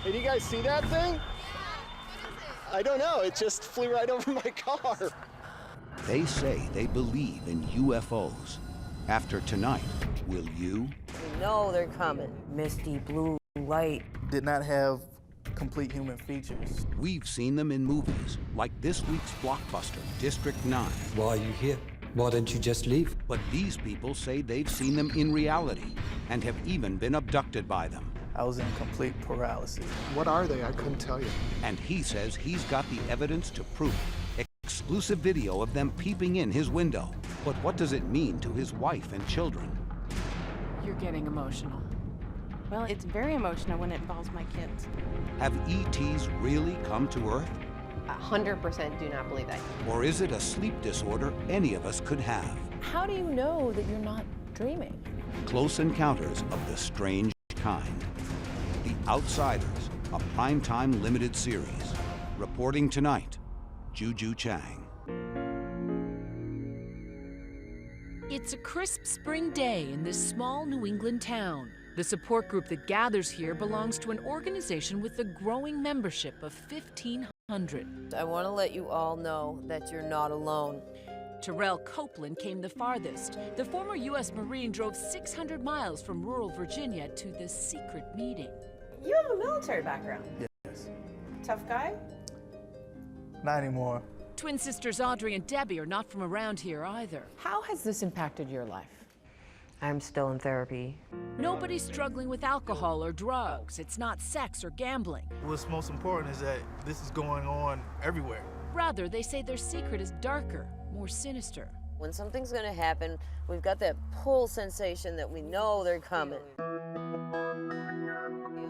Hey, do you guys see that thing? I don't know, it just flew right over my car. They say they believe in UFOs. After tonight, will you? We know they're coming. Misty blue light. Did not have complete human features. We've seen them in movies, like this week's blockbuster, District 9. Why are you here? Why don't you just leave? But these people say they've seen them in reality and have even been abducted by them. I was in complete paralysis. What are they? I couldn't tell you. And he says he's got the evidence to prove it. Exclusive video of them peeping in his window. But what does it mean to his wife and children? You're getting emotional. Well, it's very emotional when it involves my kids. Have ETs really come to Earth? 100% do not believe that. Or is it a sleep disorder any of us could have? How do you know that you're not dreaming? Close Encounters of the Strange Kind. The Outsiders, a primetime limited series. Reporting tonight, Juju Chang. It's a crisp spring day in this small New England town. The support group that gathers here belongs to an organization with a growing membership of 1,500. I want to let you all know that you're not alone. Terrell Copeland came the farthest. The former U.S. Marine drove 600 miles from rural Virginia to this secret meeting. You have a military background. Yes. Tough guy? Not anymore. Twin sisters Audrey and Debbie are not from around here either. How has this impacted your life? I'm still in therapy. Nobody's struggling with alcohol or drugs. It's not sex or gambling. What's most important is that this is going on everywhere. Rather, they say their secret is darker, more sinister. When something's gonna happen, we've got that pull sensation that we know they're coming.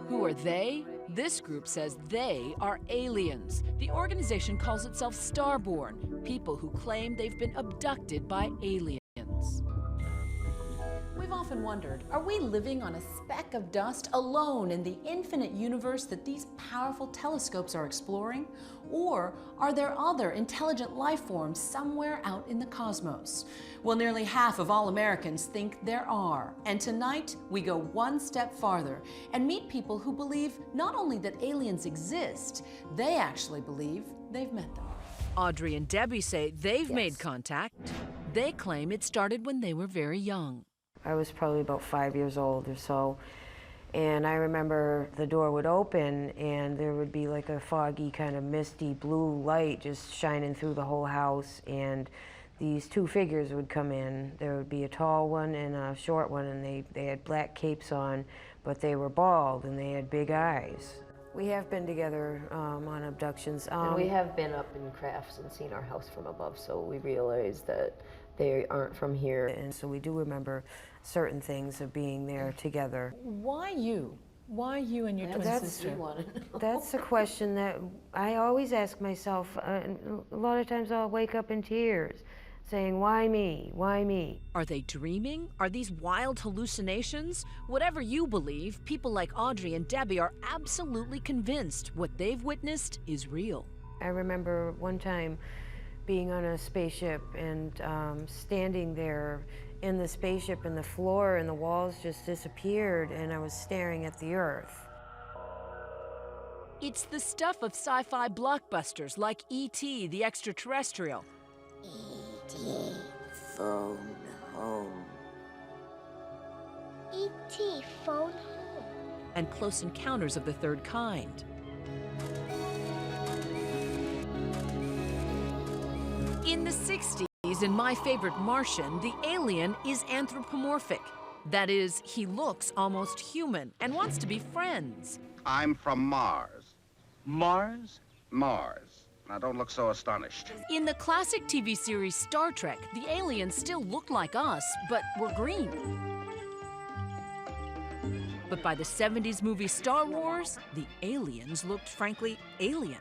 Who are they? This group says they are aliens. The organization calls itself Starborn, people who claim they've been abducted by aliens. We've often wondered, are we living on a speck of dust alone in the infinite universe that these powerful telescopes are exploring? Or are there other intelligent life forms somewhere out in the cosmos? Well, nearly half of all Americans think there are. And tonight, we go one step farther and meet people who believe not only that aliens exist, they actually believe they've met them. Audrey and Debbie say they've made contact. They claim it started when they were very young. I was probably about 5 years old or so, and I remember the door would open and there would be like a foggy kind of misty blue light just shining through the whole house, and these two figures would come in. There would be a tall one and a short one, and they had black capes on, but they were bald and they had big eyes. We have been together on abductions. And we have been up in crafts and seen our house from above, so we realize that they aren't from here. And so we do remember certain things of being there together. Why you? Why you and your twin sister? That's a question that I always ask myself. A lot of times I'll wake up in tears, saying, why me? Why me? Are they dreaming? Are these wild hallucinations? Whatever you believe, people like Audrey and Debbie are absolutely convinced what they've witnessed is real. I remember one time being on a spaceship and standing there in the spaceship, and the floor and the walls just disappeared, and I was staring at the earth. It's the stuff of sci-fi blockbusters like E.T. the Extraterrestrial. E.T. phone home. E.T. phone home. And Close Encounters of the Third Kind. In the 60s, in My Favorite Martian, the alien is anthropomorphic. That is, he looks almost human and wants to be friends. I'm from Mars. Mars? Mars. Now, don't look so astonished. In the classic TV series Star Trek, the aliens still looked like us, but were green. But by the 70s movie Star Wars, the aliens looked, frankly, alien.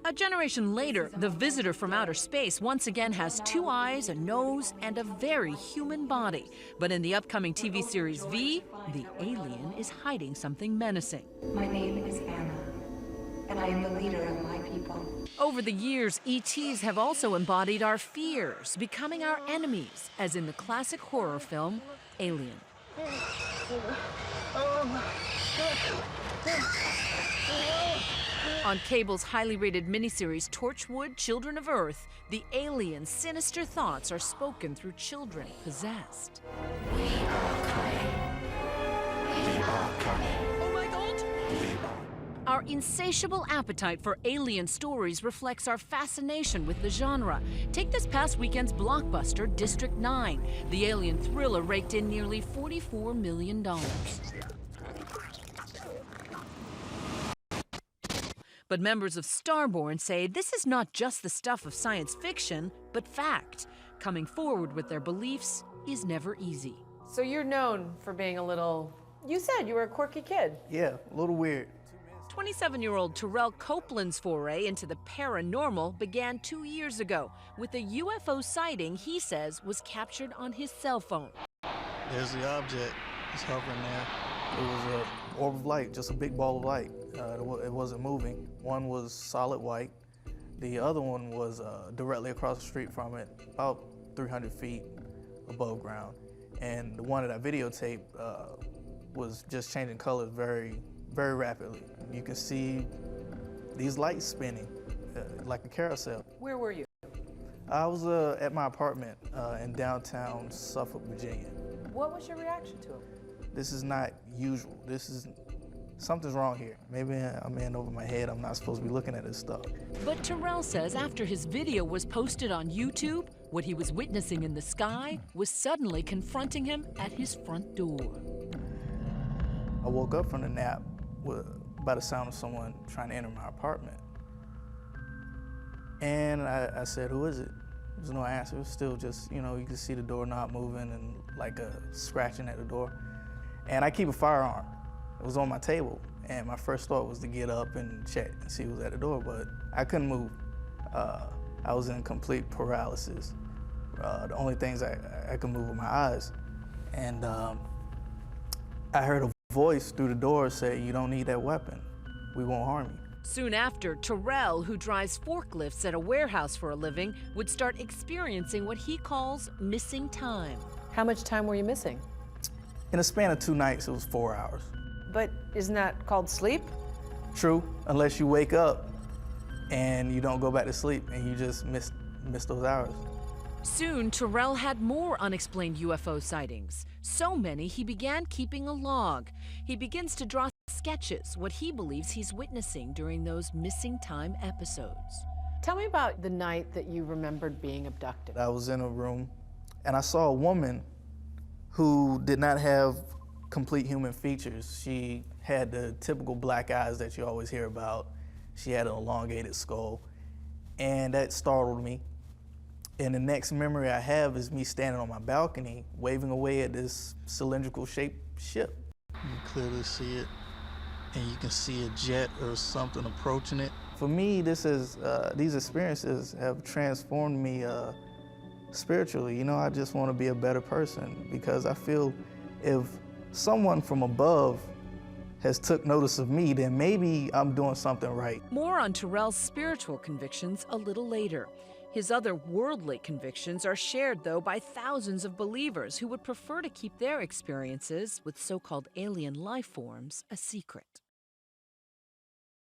A generation later, the visitor from outer space once again has 2 eyes, a nose, and a very human body. But in the upcoming TV series V, the alien is hiding something menacing. My name is Anna. and I am the leader of my people. Over the years, ETs have also embodied our fears, becoming our enemies, as in the classic horror film, Alien. On cable's highly rated miniseries Torchwood, Children of Earth, the alien's sinister thoughts are spoken through children possessed. We are coming. We are coming. Oh my God! Our insatiable appetite for alien stories reflects our fascination with the genre. Take this past weekend's blockbuster, District 9. The alien thriller raked in nearly $44 million. But members of Starborn say this is not just the stuff of science fiction, but fact. Coming forward with their beliefs is never easy. So you're known for being a little, you said you were a quirky kid. Yeah, a little weird. 27-year-old Terrell Copeland's foray into the paranormal began 2 years ago with a UFO sighting he says was captured on his cell phone. There's the object. It's hovering there. It was an orb of light, just a big ball of light. It wasn't moving. One was solid white. The other one was directly across the street from it, about 300 feet above ground. And the one that I videotaped was just changing colors very, very rapidly. You can see these lights spinning like a carousel. Where were you? I was at my apartment in downtown Suffolk, Virginia. What was your reaction to it? This is not usual. Something's wrong here. Maybe I'm in over my head. I'm not supposed to be looking at this stuff. But Terrell says after his video was posted on YouTube, what he was witnessing in the sky was suddenly confronting him at his front door. I woke up from the nap by the sound of someone trying to enter my apartment. And I said, "Who is it?" There was no answer. It was still just, you could see the doorknob moving and like a scratching at the door. And I keep a firearm. It was on my table. And my first thought was to get up and check and see who was at the door, but I couldn't move. I was in complete paralysis. The only things I could move were my eyes. And I heard a voice through the door say, "You don't need that weapon. We won't harm you." Soon after, Terrell, who drives forklifts at a warehouse for a living, would start experiencing what he calls missing time. How much time were you missing? In a span of 2 nights, it was 4 hours. But isn't that called sleep? True, unless you wake up and you don't go back to sleep and you just miss those hours. Soon, Terrell had more unexplained UFO sightings. So many, he began keeping a log. He begins to draw sketches, what he believes he's witnessing during those missing time episodes. Tell me about the night that you remembered being abducted. I was in a room and I saw a woman who did not have complete human features. She had the typical black eyes that you always hear about. She had an elongated skull, and that startled me. And the next memory I have is me standing on my balcony, waving away at this cylindrical shaped ship. You clearly see it, and you can see a jet or something approaching it. For me, these experiences have transformed me spiritually. I just want to be a better person, because I feel if someone from above has took notice of me, then maybe I'm doing something right. More on Terrell's spiritual convictions a little later. His other worldly convictions are shared, though, by thousands of believers who would prefer to keep their experiences with so-called alien life forms a secret.